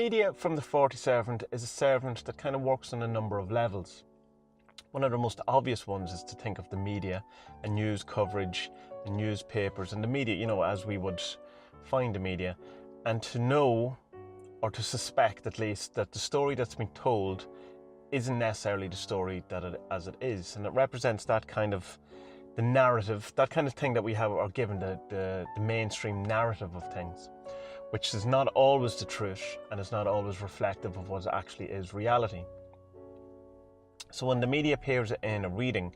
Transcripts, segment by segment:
media from the 40 servant is a servant that kind of works on a number of levels. One of the most obvious ones is to think of the media and news coverage and newspapers and the media, you know, as we would find the media, and to know, or to suspect at least, that the story that's been told isn't necessarily the story as it is, and it represents that kind of the narrative, that kind of thing that we have are given the mainstream narrative of things, which is not always the truth and is not always reflective of what actually is reality. So when the media appears in a reading,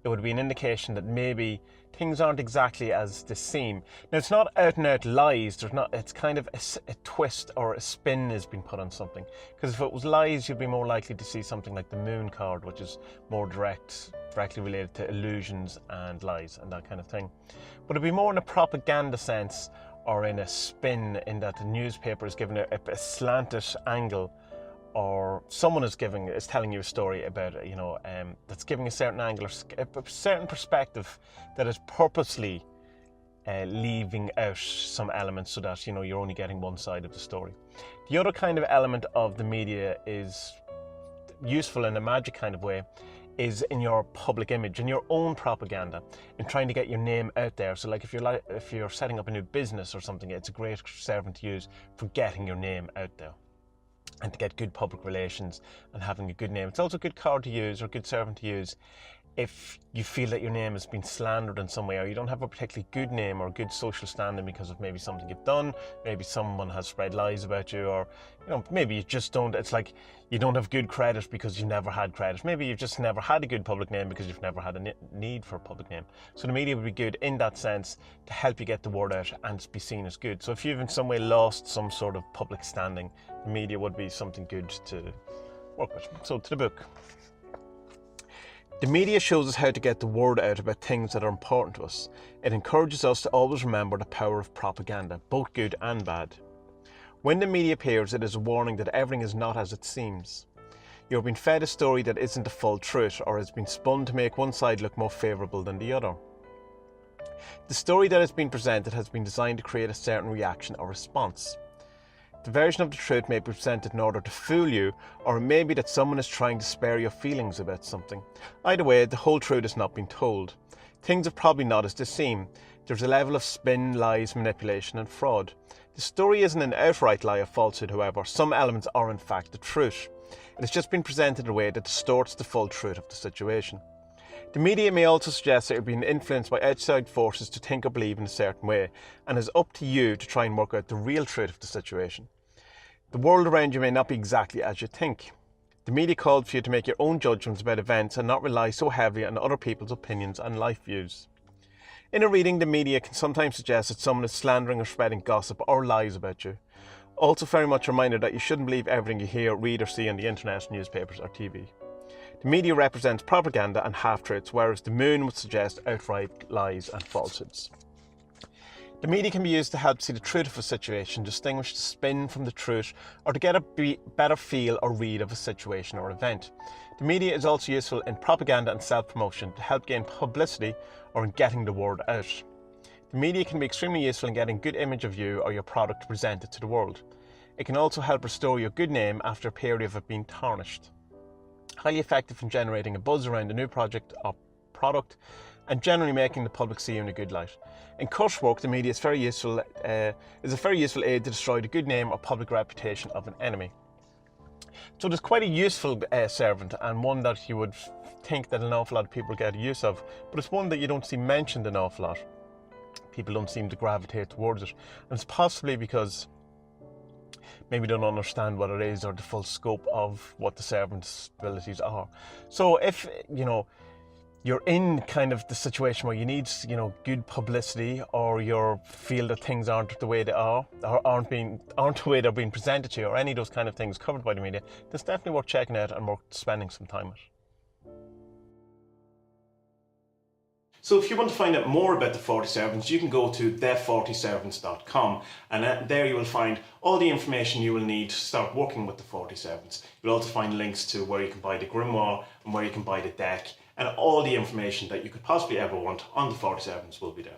it would be an indication that maybe things aren't exactly as they seem. Now, it's not out and out lies. It's kind of a twist or a spin has been put on something. Because if it was lies, you'd be more likely to see something like the moon card, which is more directly related to illusions and lies and that kind of thing. But it'd be more in a propaganda sense, or in a spin, in that the newspaper is given a slanted angle, or someone is telling you a story about it, you know, that's giving a certain angle or a certain perspective that is purposely leaving out some elements so that, you know, you're only getting one side of the story. The other kind of element of the media is useful in a magic kind of way, is in your public image, in your own propaganda, in trying to get your name out there. So like if you're setting up a new business or something, it's a great servant to use for getting your name out there and to get good public relations and having a good name. It's also a good card to use, or a good servant to use, if you feel that your name has been slandered in some way, or you don't have a particularly good name or good social standing because of maybe something you've done, maybe someone has spread lies about you, or, you know, maybe you just don't, it's like you don't have good credit because you never had credit. Maybe you've just never had a good public name because you've never had a need for a public name. So the media would be good in that sense to help you get the word out and be seen as good. So if you've in some way lost some sort of public standing, the media would be something good to work with. So to the book. The media shows us how to get the word out about things that are important to us. It encourages us to always remember the power of propaganda, both good and bad. When the media appears, it is a warning that everything is not as it seems. You are being fed a story that isn't the full truth, or has been spun to make one side look more favourable than the other. The story that has been presented has been designed to create a certain reaction or response. The version of the truth may be presented in order to fool you, or it may be that someone is trying to spare your feelings about something. Either way, the whole truth has not been told. Things are probably not as they seem. There's a level of spin, lies, manipulation and fraud. The story isn't an outright lie or falsehood, however. Some elements are in fact the truth. It has just been presented in a way that distorts the full truth of the situation. The media may also suggest that you're being influenced by outside forces to think or believe in a certain way, and it's up to you to try and work out the real truth of the situation. The world around you may not be exactly as you think. The media called for you to make your own judgments about events and not rely so heavily on other people's opinions and life views. In a reading, the media can sometimes suggest that someone is slandering or spreading gossip or lies about you. Also very much a reminder that you shouldn't believe everything you hear, read or see on the internet, newspapers or TV. The media represents propaganda and half-truths, whereas the moon would suggest outright lies and falsehoods. The media can be used to help see the truth of a situation, distinguish the spin from the truth, or to get a better feel or read of a situation or event. The media is also useful in propaganda and self-promotion to help gain publicity or in getting the word out. The media can be extremely useful in getting a good image of you or your product presented to the world. It can also help restore your good name after a period of it being tarnished. Highly effective in generating a buzz around a new project or product, and generally making the public see you in a good light. In coursework, the media is a very useful aid to destroy the good name or public reputation of an enemy. So it's quite a useful servant, and one that you would think that an awful lot of people get use of, but it's one that you don't see mentioned an awful lot. People don't seem to gravitate towards it, and it's possibly because maybe don't understand what it is or the full scope of what the servant's abilities are. So if, you know, you're in kind of the situation where you need, you know, good publicity, or you feel that things aren't the way they are, or aren't the way they're being presented to you, or any of those kind of things covered by the media, it's definitely worth checking out and worth spending some time with. So if you want to find out more about the 40 Servants, you can go to the40servants.com, and there you will find all the information you will need to start working with the 40 Servants. You'll also find links to where you can buy the grimoire and where you can buy the deck, and all the information that you could possibly ever want on the 40 Servants will be there.